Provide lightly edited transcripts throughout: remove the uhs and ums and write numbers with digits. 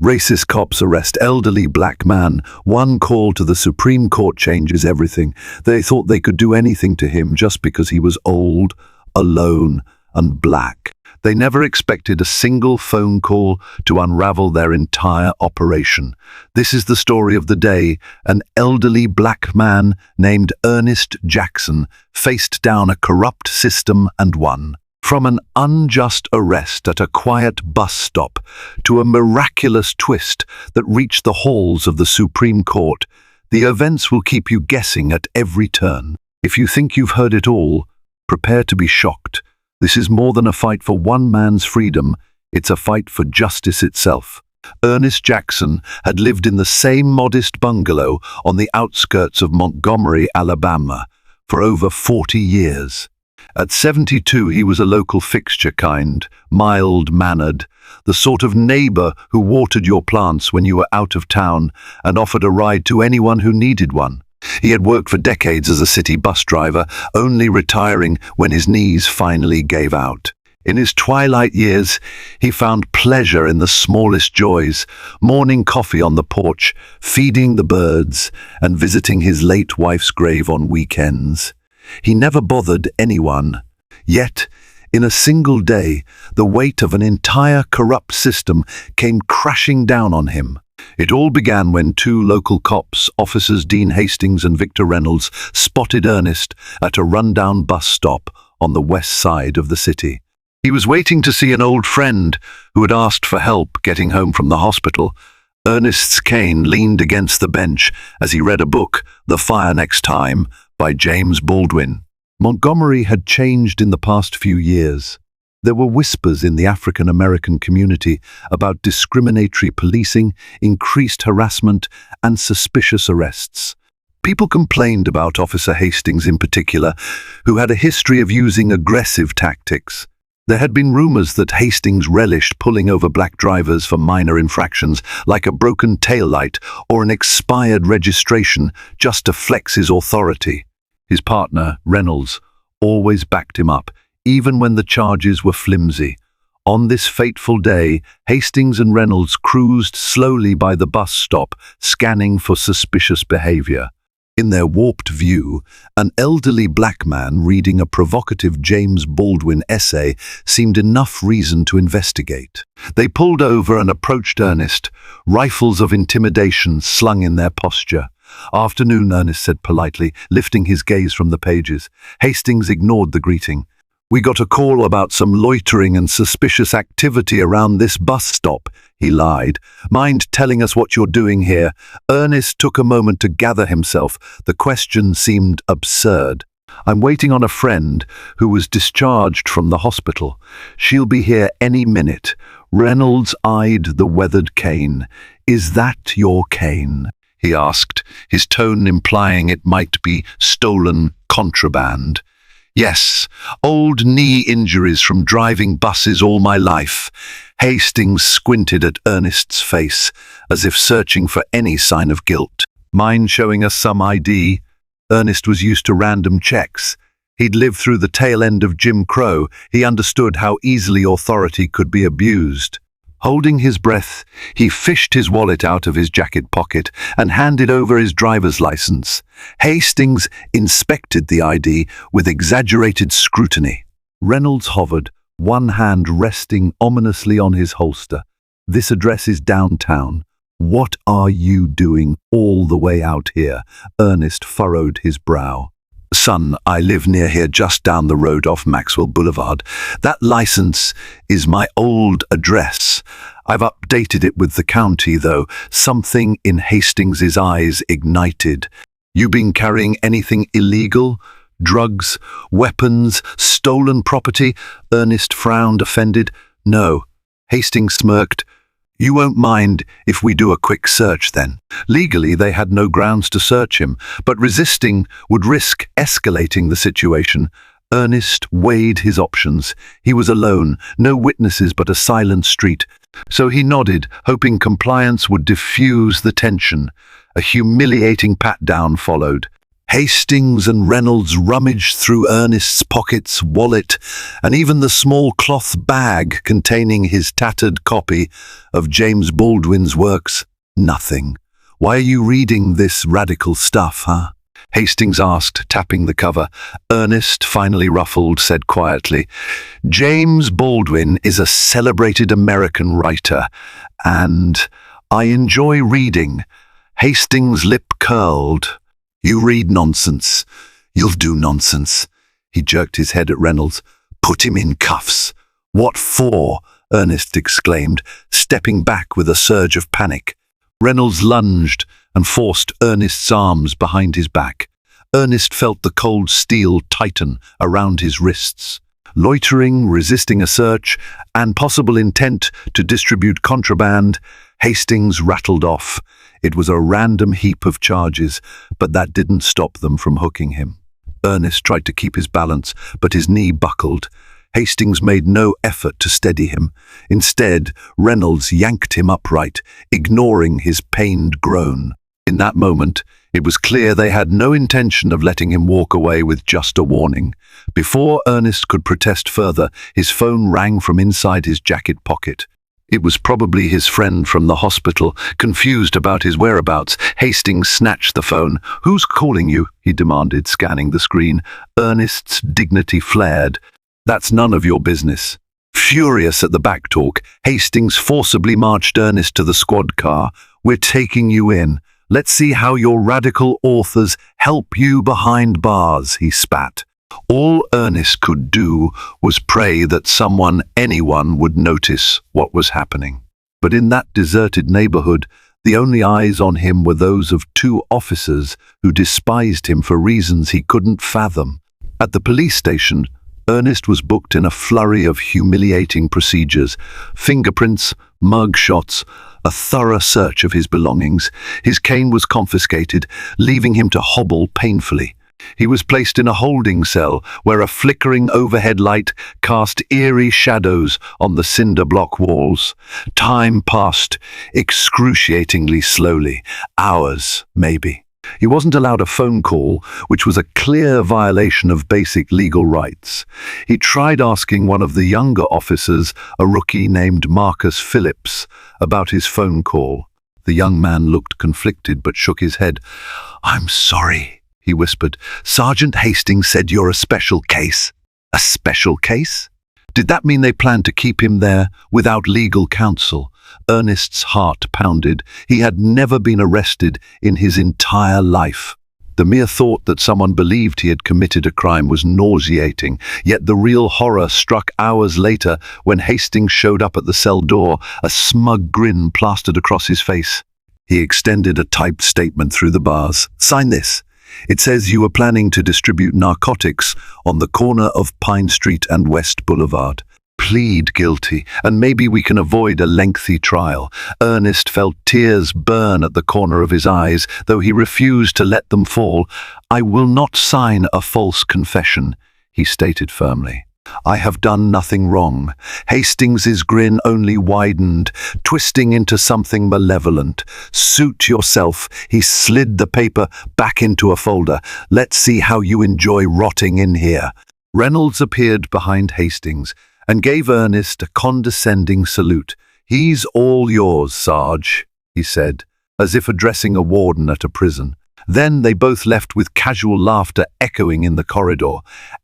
Racist cops arrest elderly black man. One call to the Supreme Court changes everything. They thought they could do anything to him just because he was old, alone, and black. They never expected a single phone call to unravel their entire operation. This is the story of the day. An elderly black man named Ernest Jackson faced down a corrupt system and won. From an unjust arrest at a quiet bus stop to a miraculous twist that reached the halls of the Supreme Court, the events will keep you guessing at every turn. If you think you've heard it all, prepare to be shocked. This is more than a fight for one man's freedom, it's a fight for justice itself. Ernest Jackson had lived in the same modest bungalow on the outskirts of Montgomery, Alabama, for over 40 years. At 72, he was a local fixture, kind, mild-mannered, the sort of neighbor who watered your plants when you were out of town and offered a ride to anyone who needed one. He had worked for decades as a city bus driver, only retiring when his knees finally gave out. In his twilight years, he found pleasure in the smallest joys, morning coffee on the porch, feeding the birds, and visiting his late wife's grave on weekends. He never bothered anyone. Yet, in a single day, the weight of an entire corrupt system came crashing down on him. It all began when two local cops, Officers Dean Hastings and Victor Reynolds, spotted Ernest at a rundown bus stop on the west side of the city. He was waiting to see an old friend who had asked for help getting home from the hospital. Ernest's cane leaned against the bench as he read a book, The Fire Next Time, by James Baldwin. Montgomery had changed in the past few years. There were whispers in the African American community about discriminatory policing, increased harassment, and suspicious arrests. People complained about Officer Hastings in particular, who had a history of using aggressive tactics. There had been rumors that Hastings relished pulling over black drivers for minor infractions, like a broken taillight or an expired registration, just to flex his authority. His partner, Reynolds, always backed him up, even when the charges were flimsy. On this fateful day, Hastings and Reynolds cruised slowly by the bus stop, scanning for suspicious behavior. In their warped view, an elderly black man reading a provocative James Baldwin essay seemed enough reason to investigate. They pulled over and approached Ernest, rifles of intimidation slung in their posture. "Afternoon," Ernest said politely, lifting his gaze from the pages. Hastings ignored the greeting. "We got a call about some loitering and suspicious activity around this bus stop," he lied. "Mind telling us what you're doing here?" Ernest took a moment to gather himself. The question seemed absurd. "I'm waiting on a friend who was discharged from the hospital. She'll be here any minute." Reynolds eyed the weathered cane. "Is that your cane?" he asked, his tone implying it might be stolen contraband. "Yes, old knee injuries from driving buses all my life." Hastings squinted at Ernest's face, as if searching for any sign of guilt. "Mind showing us some ID?" Ernest was used to random checks. He'd lived through the tail end of Jim Crow. He understood how easily authority could be abused. Holding his breath, he fished his wallet out of his jacket pocket and handed over his driver's license. Hastings inspected the ID with exaggerated scrutiny. Reynolds hovered, one hand resting ominously on his holster. "This address is downtown. What are you doing all the way out here?" Ernest furrowed his brow. "Son, I live near here, just down the road off Maxwell Boulevard. That license is my old address. I've updated it with the county, though." Something in Hastings's eyes ignited. "You been carrying anything illegal? Drugs, weapons, stolen property?" Ernest frowned, offended. "No." Hastings smirked. "You won't mind if we do a quick search then?" Legally, they had no grounds to search him, but resisting would risk escalating the situation. Ernest weighed his options. He was alone, no witnesses but a silent street. So he nodded, hoping compliance would diffuse the tension. A humiliating pat-down followed. Hastings and Reynolds rummaged through Ernest's pockets, wallet, and even the small cloth bag containing his tattered copy of James Baldwin's works. Nothing. "Why are you reading this radical stuff, huh?" Hastings asked, tapping the cover. Ernest, finally ruffled, said quietly, "James Baldwin is a celebrated American writer, and I enjoy reading." Hastings' lip curled. "You read nonsense. You'll do nonsense." He jerked his head at Reynolds. "Put him in cuffs." "What for?" Ernest exclaimed, stepping back with a surge of panic. Reynolds lunged and forced Ernest's arms behind his back. Ernest felt the cold steel tighten around his wrists. Loitering, resisting a search, and possible intent to distribute contraband, Hastings rattled off. It was a random heap of charges, but that didn't stop them from hooking him. Ernest tried to keep his balance, but his knee buckled. Hastings made no effort to steady him. Instead, Reynolds yanked him upright, ignoring his pained groan. In that moment, it was clear they had no intention of letting him walk away with just a warning. Before Ernest could protest further, his phone rang from inside his jacket pocket. It was probably his friend from the hospital. Confused about his whereabouts, Hastings snatched the phone. "Who's calling you?" he demanded, scanning the screen. Ernest's dignity flared. "That's none of your business." Furious at the backtalk, Hastings forcibly marched Ernest to the squad car. "We're taking you in. Let's see how your radical authors help you behind bars," he spat. All Ernest could do was pray that anyone would notice what was happening. But in that deserted neighborhood, the only eyes on him were those of two officers who despised him for reasons he couldn't fathom. At the police station, Ernest was booked in a flurry of humiliating procedures: fingerprints, mug shots, a thorough search of his belongings. His cane was confiscated, leaving him to hobble painfully. He was placed in a holding cell where a flickering overhead light cast eerie shadows on the cinder block walls. Time passed excruciatingly slowly. Hours, maybe. He wasn't allowed a phone call, which was a clear violation of basic legal rights. He tried asking one of the younger officers, a rookie named Marcus Phillips, about his phone call. The young man looked conflicted but shook his head. "I'm sorry," he whispered. "Sergeant Hastings said you're a special case." "A special case?" Did that mean they planned to keep him there without legal counsel? Ernest's heart pounded. He had never been arrested in his entire life. The mere thought that someone believed he had committed a crime was nauseating, yet the real horror struck hours later when Hastings showed up at the cell door, a smug grin plastered across his face. He extended a typed statement through the bars. "Sign this. It says you were planning to distribute narcotics on the corner of Pine Street and West Boulevard. Plead guilty, and maybe we can avoid a lengthy trial." Ernest felt tears burn at the corner of his eyes, though he refused to let them fall. "I will not sign a false confession," he stated firmly. "I have done nothing wrong." Hastings's grin only widened, twisting into something malevolent. "Suit yourself." He slid the paper back into a folder. "Let's see how you enjoy rotting in here." Reynolds appeared behind Hastings and gave Ernest a condescending salute. "He's all yours, Sarge," he said, as if addressing a warden at a prison. Then they both left with casual laughter echoing in the corridor.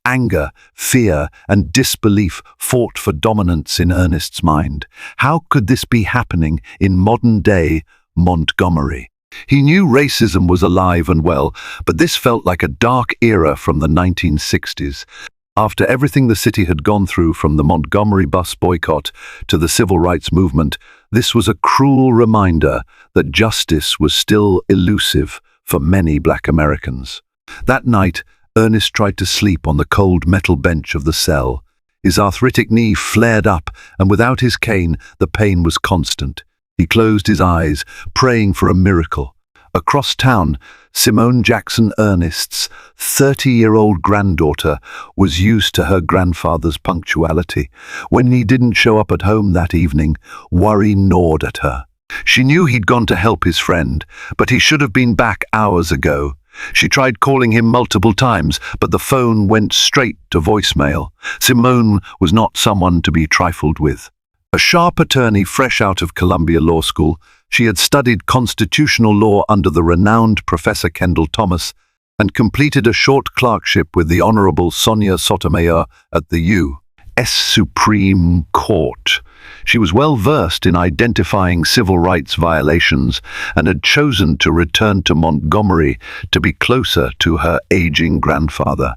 Anger, fear, and disbelief fought for dominance in Ernest's mind. How could this be happening in modern-day Montgomery? He knew racism was alive and well, but this felt like a dark era from the 1960s. After everything the city had gone through, from the Montgomery bus boycott to the civil rights movement, this was a cruel reminder that justice was still elusive for many Black Americans. That night, Ernest tried to sleep on the cold metal bench of the cell. His arthritic knee flared up, and without his cane, the pain was constant. He closed his eyes, praying for a miracle. Across town, Simone Jackson Ernest's 30-year-old granddaughter was used to her grandfather's punctuality. When he didn't show up at home that evening, worry gnawed at her. She knew he'd gone to help his friend, but he should have been back hours ago. She tried calling him multiple times, but the phone went straight to voicemail. Simone was not someone to be trifled with. A sharp attorney fresh out of Columbia Law School, she had studied constitutional law under the renowned Professor Kendall Thomas and completed a short clerkship with the Honorable Sonia Sotomayor at the U.S. Supreme Court. She was well versed in identifying civil rights violations and had chosen to return to Montgomery to be closer to her aging grandfather.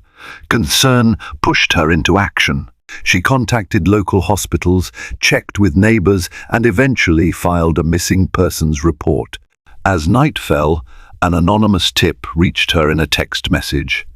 Concern pushed her into action. She contacted local hospitals, checked with neighbors, and eventually filed a missing persons report. As night fell, an anonymous tip reached her in a text message.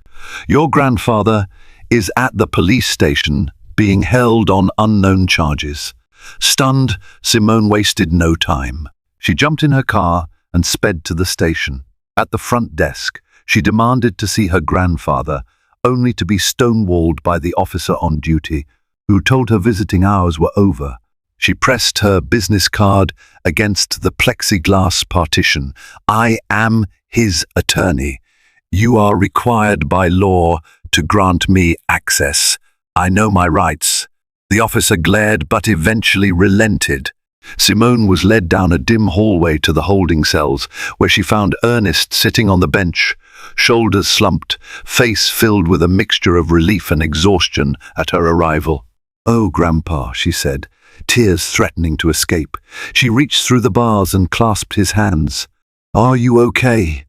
"Your grandfather is at the police station being held on unknown charges." Stunned, Simone wasted no time. She jumped in her car and sped to the station. At the front desk, she demanded to see her grandfather, only to be stonewalled by the officer on duty, who told her visiting hours were over. She pressed her business card against the plexiglass partition. "I am his attorney. You are required by law to grant me access. I know my rights." The officer glared but eventually relented. Simone was led down a dim hallway to the holding cells, where she found Ernest sitting on the bench, shoulders slumped, face filled with a mixture of relief and exhaustion at her arrival. "Oh, Grandpa," she said, tears threatening to escape. She reached through the bars and clasped his hands. "Are you okay?"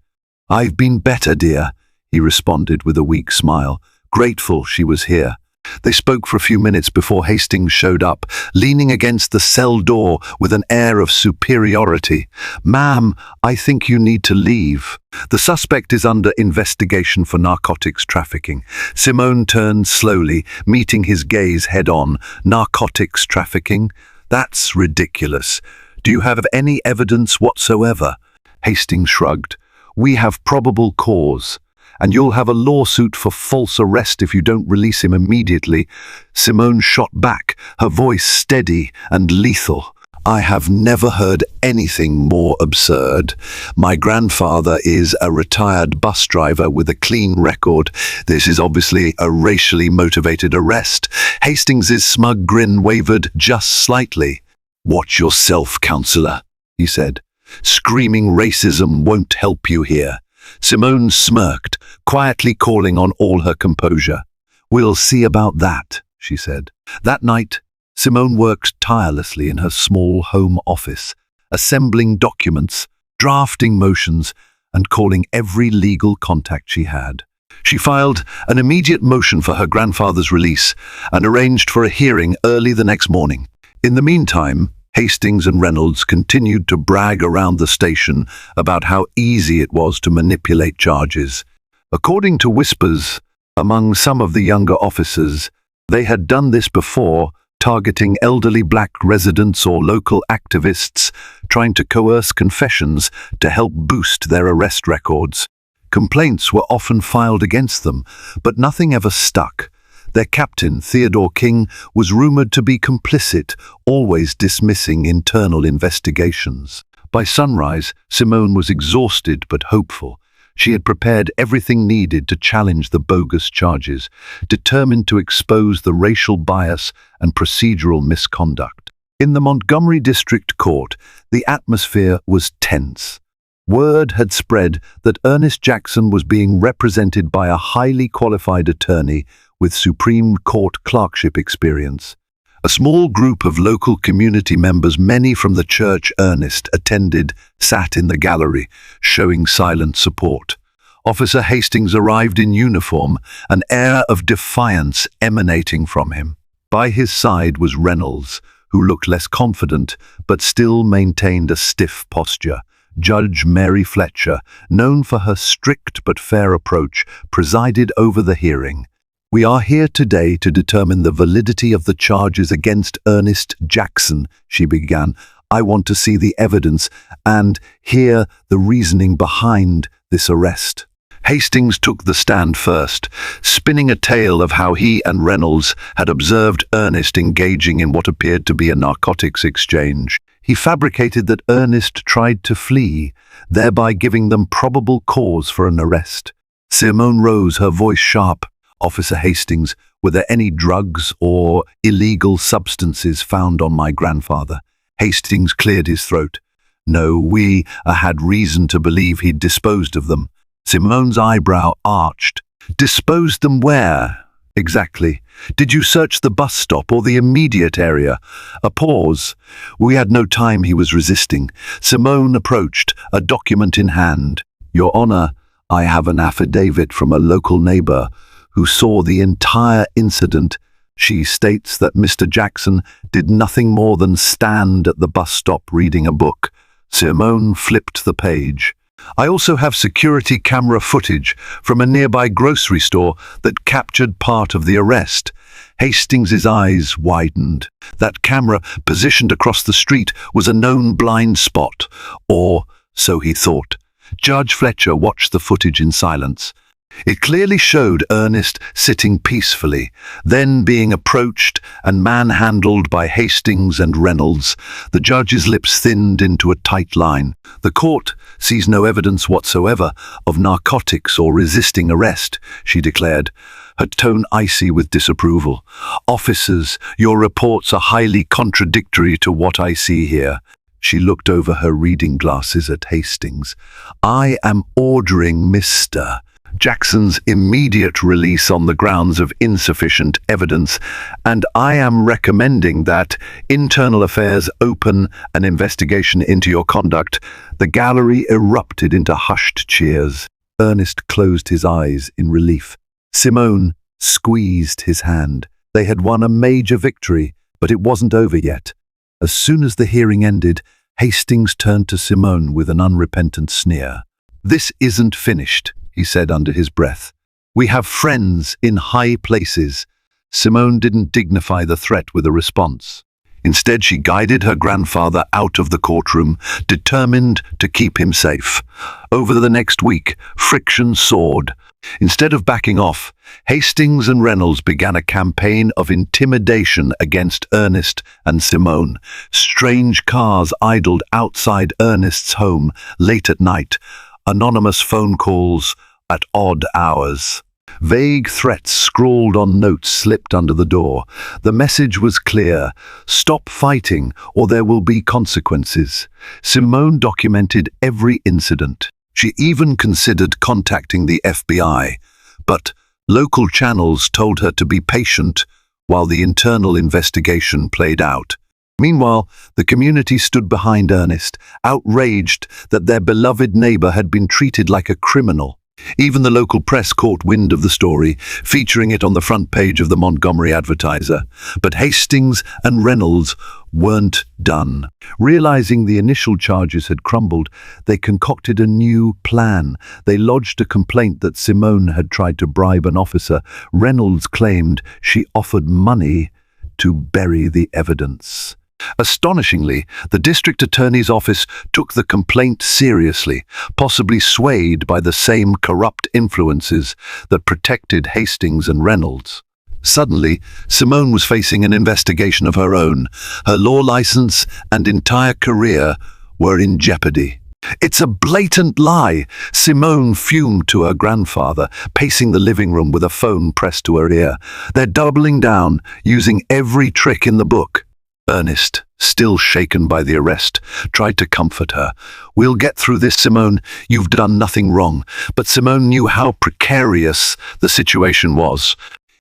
"I've been better, dear," he responded with a weak smile, grateful she was here. They spoke for a few minutes before Hastings showed up, leaning against the cell door with an air of superiority. "Ma'am, I think you need to leave. The suspect is under investigation for narcotics trafficking." Simone turned slowly, meeting his gaze head-on. "Narcotics trafficking? That's ridiculous. Do you have any evidence whatsoever?" Hastings shrugged. "We have probable cause, and you'll have a lawsuit for false arrest if you don't release him immediately." Simone shot back, her voice steady and lethal. "I have never heard anything more absurd. My grandfather is a retired bus driver with a clean record. This is obviously a racially motivated arrest." Hastings's smug grin wavered just slightly. "Watch yourself, counselor," he said. "Screaming racism won't help you here." Simone smirked, quietly calling on all her composure. "We'll see about that," she said. That night, Simone worked tirelessly in her small home office, assembling documents, drafting motions, and calling every legal contact she had. She filed an immediate motion for her grandfather's release and arranged for a hearing early the next morning. In the meantime, Hastings and Reynolds continued to brag around the station about how easy it was to manipulate charges. According to whispers among some of the younger officers, they had done this before, targeting elderly black residents or local activists, trying to coerce confessions to help boost their arrest records. Complaints were often filed against them, but nothing ever stuck. Their captain, Theodore King, was rumored to be complicit, always dismissing internal investigations. By sunrise, Simone was exhausted but hopeful. She had prepared everything needed to challenge the bogus charges, determined to expose the racial bias and procedural misconduct. In the Montgomery District Court, the atmosphere was tense. Word had spread that Ernest Jackson was being represented by a highly qualified attorney with Supreme Court clerkship experience. A small group of local community members, many from the church Ernest attended, sat in the gallery, showing silent support. Officer Hastings arrived in uniform, an air of defiance emanating from him. By his side was Reynolds, who looked less confident, but still maintained a stiff posture. Judge Mary Fletcher, known for her strict but fair approach, presided over the hearing. "We are here today to determine the validity of the charges against Ernest Jackson," she began. "I want to see the evidence and hear the reasoning behind this arrest." Hastings took the stand first, spinning a tale of how he and Reynolds had observed Ernest engaging in what appeared to be a narcotics exchange. He fabricated that Ernest tried to flee, thereby giving them probable cause for an arrest. Simone rose, her voice sharp. "Officer Hastings, were there any drugs or illegal substances found on my grandfather?" Hastings cleared his throat. "No, we had reason to believe he'd disposed of them." Simone's eyebrow arched. "Disposed them where? Exactly. Did you search the bus stop or the immediate area?" A pause. "We had no time," he was resisting. Simone approached, a document in hand. "Your Honor, I have an affidavit from a local neighbor who saw the entire incident. She states that Mr. Jackson did nothing more than stand at the bus stop reading a book." Simone flipped the page. "I also have security camera footage from a nearby grocery store that captured part of the arrest." Hastings's eyes widened. That camera, positioned across the street, was a known blind spot, or so he thought. Judge Fletcher watched the footage in silence. It clearly showed Ernest sitting peacefully, then being approached and manhandled by Hastings and Reynolds. The judge's lips thinned into a tight line. "The court sees no evidence whatsoever of narcotics or resisting arrest," she declared, her tone icy with disapproval. "Officers, your reports are highly contradictory to what I see here." She looked over her reading glasses at Hastings. "I am ordering Mr. Jackson's immediate release on the grounds of insufficient evidence, and I am recommending that Internal Affairs open an investigation into your conduct." The gallery erupted into hushed cheers. Ernest closed his eyes in relief. Simone squeezed his hand. They had won a major victory, but it wasn't over yet. As soon as the hearing ended, Hastings turned to Simone with an unrepentant sneer. "This isn't finished," he said under his breath. "We have friends in high places." Simone didn't dignify the threat with a response. Instead, she guided her grandfather out of the courtroom, determined to keep him safe. Over the next week, friction soared. Instead of backing off, Hastings and Reynolds began a campaign of intimidation against Ernest and Simone. Strange cars idled outside Ernest's home late at night, anonymous phone calls at odd hours. Vague threats scrawled on notes slipped under the door. The message was clear: stop fighting or there will be consequences. Simone documented every incident. She even considered contacting the FBI, but local channels told her to be patient while the internal investigation played out. Meanwhile, the community stood behind Ernest, outraged that their beloved neighbor had been treated like a criminal. Even the local press caught wind of the story, featuring it on the front page of the Montgomery Advertiser. But Hastings and Reynolds weren't done. Realizing the initial charges had crumbled, they concocted a new plan. They lodged a complaint that Simone had tried to bribe an officer. Reynolds claimed she offered money to bury the evidence. Astonishingly, the district attorney's office took the complaint seriously, possibly swayed by the same corrupt influences that protected Hastings and Reynolds. Suddenly, Simone was facing an investigation of her own. Her law license and entire career were in jeopardy. "It's a blatant lie," Simone fumed to her grandfather, pacing the living room with a phone pressed to her ear. "They're doubling down, using every trick in the book." Ernest, still shaken by the arrest, tried to comfort her. "We'll get through this, Simone. You've done nothing wrong." But Simone knew how precarious the situation was.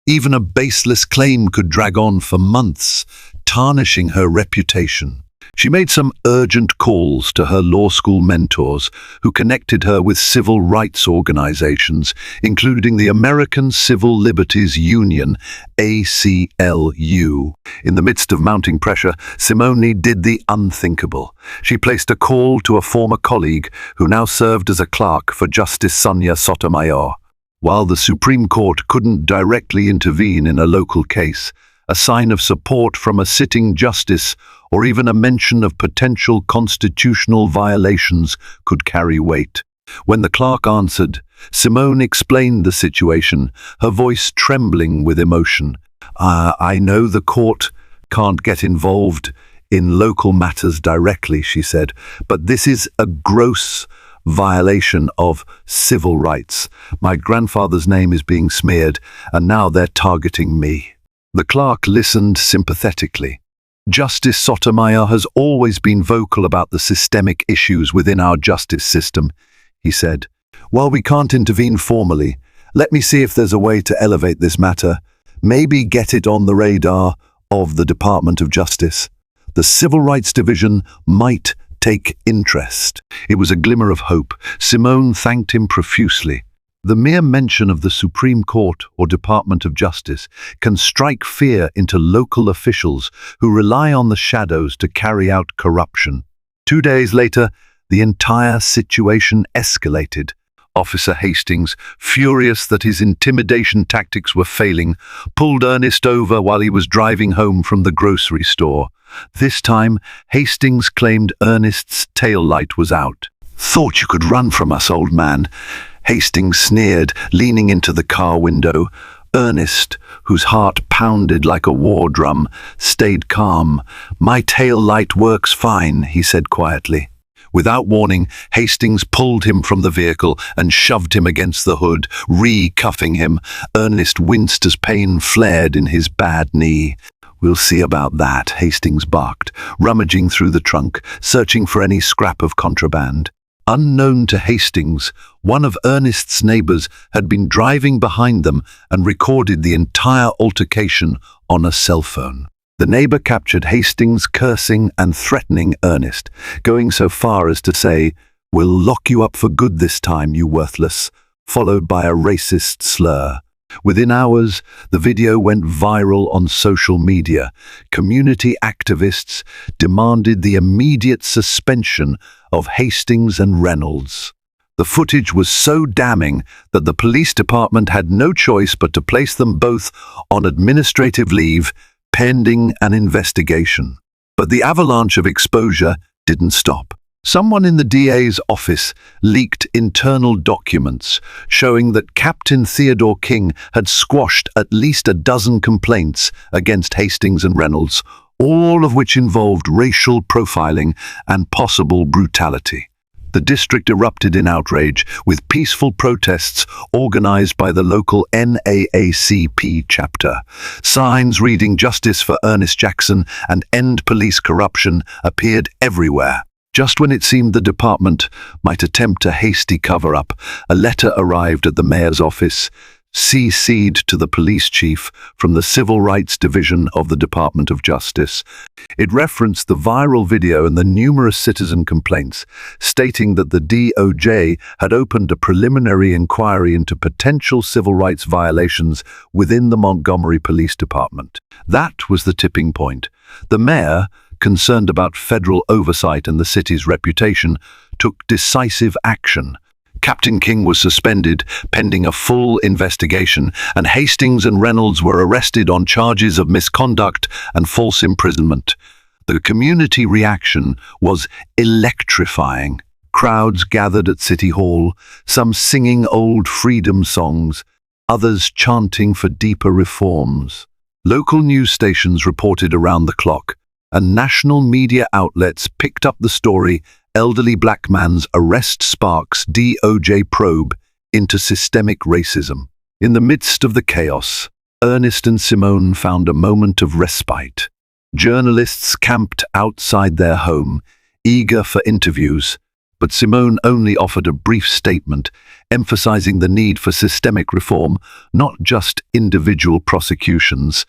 Even a baseless claim could drag on for months, tarnishing her reputation. She made some urgent calls to her law school mentors, who connected her with civil rights organizations, including the American Civil Liberties Union, ACLU. In the midst of mounting pressure, Simone did the unthinkable. She placed a call to a former colleague who now served as a clerk for Justice Sonia Sotomayor. While the Supreme Court couldn't directly intervene in a local case, a sign of support from a sitting justice or even a mention of potential constitutional violations could carry weight. When the clerk answered, Simone explained the situation, her voice trembling with emotion. I know the court can't get involved in local matters directly, she said, but this is a gross violation of civil rights. My grandfather's name is being smeared, and now they're targeting me. The clerk listened sympathetically. Justice Sotomayor has always been vocal about the systemic issues within our justice system, he said. While we can't intervene formally, let me see if there's a way to elevate this matter, maybe get it on the radar of the Department of Justice. The Civil Rights Division might take interest. It was a glimmer of hope. Simone thanked him profusely. The mere mention of the Supreme Court or Department of Justice can strike fear into local officials who rely on the shadows to carry out corruption. 2 days later, the entire situation escalated. Officer Hastings, furious that his intimidation tactics were failing, pulled Ernest over while he was driving home from the grocery store. This time, Hastings claimed Ernest's tail light was out. "Thought you could run from us, old man," Hastings sneered, leaning into the car window. Ernest, whose heart pounded like a war drum, stayed calm. "My tail light works fine," he said quietly. Without warning, Hastings pulled him from the vehicle and shoved him against the hood, re-cuffing him. Ernest winced as pain flared in his bad knee. "We'll see about that," Hastings barked, rummaging through the trunk, searching for any scrap of contraband. Unknown to Hastings, one of Ernest's neighbors had been driving behind them and recorded the entire altercation on a cell phone. The neighbor captured Hastings cursing and threatening Ernest, going so far as to say, "We'll lock you up for good this time, you worthless," followed by a racist slur. Within hours, the video went viral on social media. Community activists demanded the immediate suspension of Hastings and Reynolds. The footage was so damning that the police department had no choice but to place them both on administrative leave, pending an investigation. But the avalanche of exposure didn't stop. Someone in the DA's office leaked internal documents showing that Captain Theodore King had squashed at least a dozen complaints against Hastings and Reynolds, all of which involved racial profiling and possible brutality. The district erupted in outrage, with peaceful protests organized by the local NAACP chapter. Signs reading "Justice for Ernest Jackson" and "End Police Corruption" appeared everywhere. Just when it seemed the department might attempt a hasty cover-up, a letter arrived at the mayor's office, CC'd to the police chief from the Civil Rights Division of the Department of Justice. It referenced the viral video and the numerous citizen complaints, stating that the DOJ had opened a preliminary inquiry into potential civil rights violations within the Montgomery Police Department. That was the tipping point. The mayor, concerned about federal oversight and the city's reputation, took decisive action. Captain King was suspended pending a full investigation, and Hastings and Reynolds were arrested on charges of misconduct and false imprisonment. The community reaction was electrifying. Crowds gathered at City Hall, some singing old freedom songs, others chanting for deeper reforms. Local news stations reported around the clock, and national media outlets picked up the story. Elderly black man's arrest sparks DOJ probe into systemic racism. In the midst of the chaos, Ernest and Simone found a moment of respite. Journalists camped outside their home, eager for interviews, but Simone only offered a brief statement, emphasizing the need for systemic reform, not just individual prosecutions.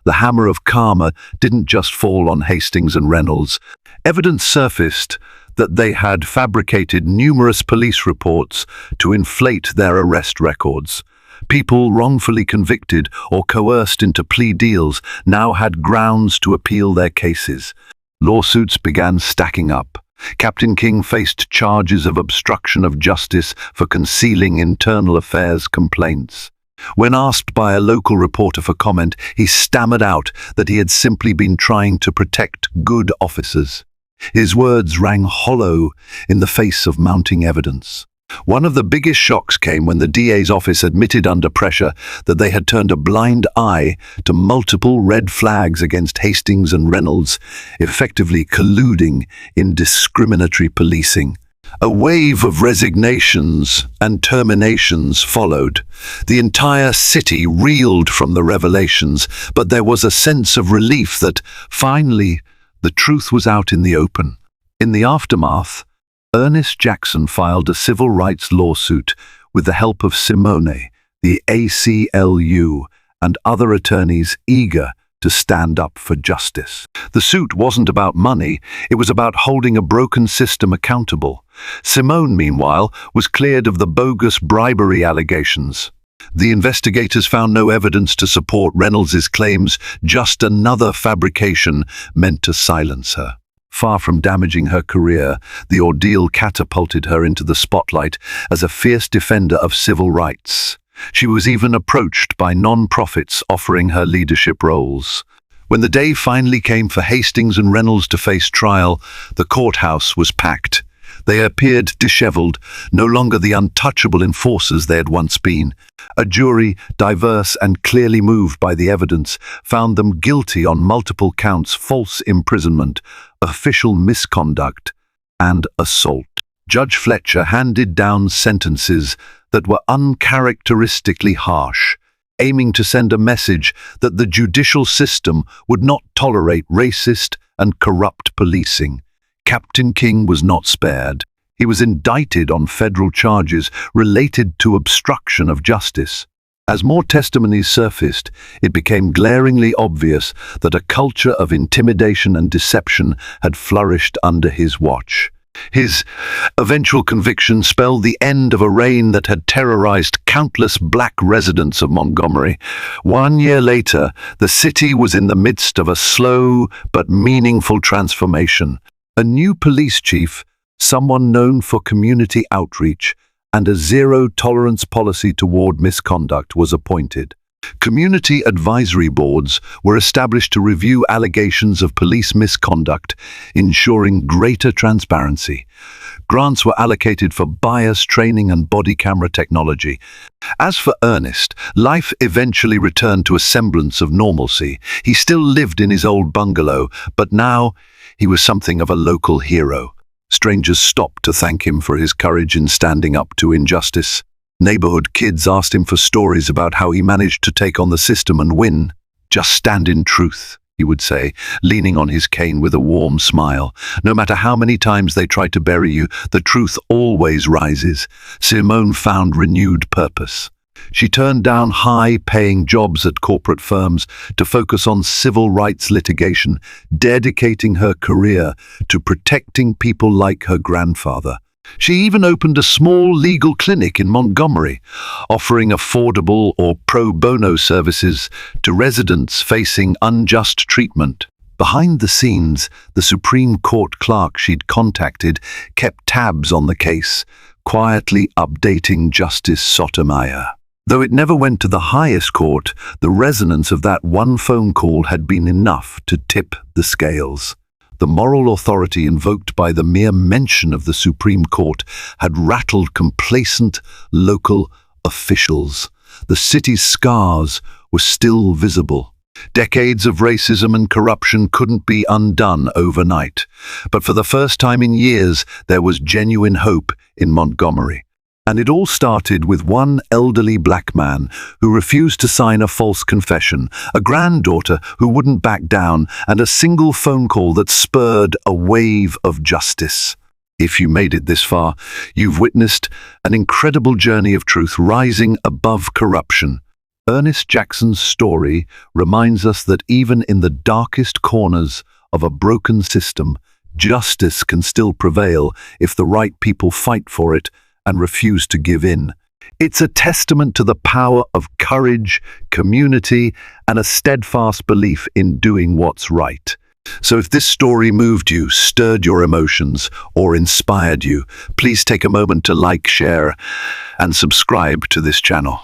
The hammer of karma didn't just fall on Hastings and Reynolds. Evidence surfaced that they had fabricated numerous police reports to inflate their arrest records. People wrongfully convicted or coerced into plea deals now had grounds to appeal their cases. Lawsuits began stacking up. Captain King faced charges of obstruction of justice for concealing internal affairs complaints. When asked by a local reporter for comment, he stammered out that he had simply been trying to protect good officers. His words rang hollow in the face of mounting evidence. One of the biggest shocks came when the DA's office admitted under pressure that they had turned a blind eye to multiple red flags against Hastings and Reynolds, effectively colluding in discriminatory policing. A wave of resignations and terminations followed. The entire city reeled from the revelations, but there was a sense of relief that, finally, the truth was out in the open. In the aftermath, Ernest Jackson filed a civil rights lawsuit with the help of Simone, the ACLU, and other attorneys eager to stand up for justice. The suit wasn't about money, it was about holding a broken system accountable. Simone, meanwhile, was cleared of the bogus bribery allegations. The investigators found no evidence to support Reynolds's claims, just another fabrication meant to silence her. Far from damaging her career, the ordeal catapulted her into the spotlight as a fierce defender of civil rights. She was even approached by non-profits offering her leadership roles. When the day finally came for Hastings and Reynolds to face trial, the courthouse was packed. They appeared disheveled, no longer the untouchable enforcers they had once been. A jury, diverse and clearly moved by the evidence, found them guilty on multiple counts: false imprisonment, official misconduct, and assault. Judge Fletcher handed down sentences that were uncharacteristically harsh, aiming to send a message that the judicial system would not tolerate racist and corrupt policing. Captain King was not spared. He was indicted on federal charges related to obstruction of justice. As more testimonies surfaced, it became glaringly obvious that a culture of intimidation and deception had flourished under his watch. His eventual conviction spelled the end of a reign that had terrorized countless black residents of Montgomery. 1 year later, the city was in the midst of a slow but meaningful transformation. A new police chief, someone known for community outreach, and a zero-tolerance policy toward misconduct was appointed. Community advisory boards were established to review allegations of police misconduct, ensuring greater transparency. Grants were allocated for bias training and body camera technology. As for Ernest, life eventually returned to a semblance of normalcy. He still lived in his old bungalow, but now he was something of a local hero. Strangers stopped to thank him for his courage in standing up to injustice. Neighborhood kids asked him for stories about how he managed to take on the system and win. "Just stand in truth," he would say, leaning on his cane with a warm smile. "No matter how many times they try to bury you, the truth always rises." Simone found renewed purpose. She turned down high-paying jobs at corporate firms to focus on civil rights litigation, dedicating her career to protecting people like her grandfather. She even opened a small legal clinic in Montgomery, offering affordable or pro bono services to residents facing unjust treatment. Behind the scenes, the Supreme Court clerk she'd contacted kept tabs on the case, quietly updating Justice Sotomayor. Though it never went to the highest court, the resonance of that one phone call had been enough to tip the scales. The moral authority invoked by the mere mention of the Supreme Court had rattled complacent local officials. The city's scars were still visible. Decades of racism and corruption couldn't be undone overnight. But for the first time in years, there was genuine hope in Montgomery. And it all started with one elderly black man who refused to sign a false confession, a granddaughter who wouldn't back down, and a single phone call that spurred a wave of justice. If you made it this far, you've witnessed an incredible journey of truth rising above corruption. Ernest Jackson's story reminds us that even in the darkest corners of a broken system, justice can still prevail if the right people fight for it and refuse to give in. It's a testament to the power of courage, community, and a steadfast belief in doing what's right. So if this story moved you, stirred your emotions, or inspired you, please take a moment to like, share, and subscribe to this channel.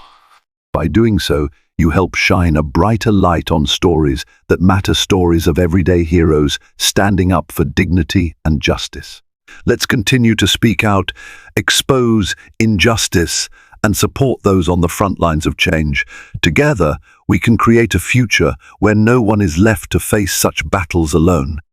By doing so, you help shine a brighter light on stories that matter, stories of everyday heroes standing up for dignity and justice. Let's continue to speak out, expose injustice, and support those on the front lines of change. Together, we can create a future where no one is left to face such battles alone.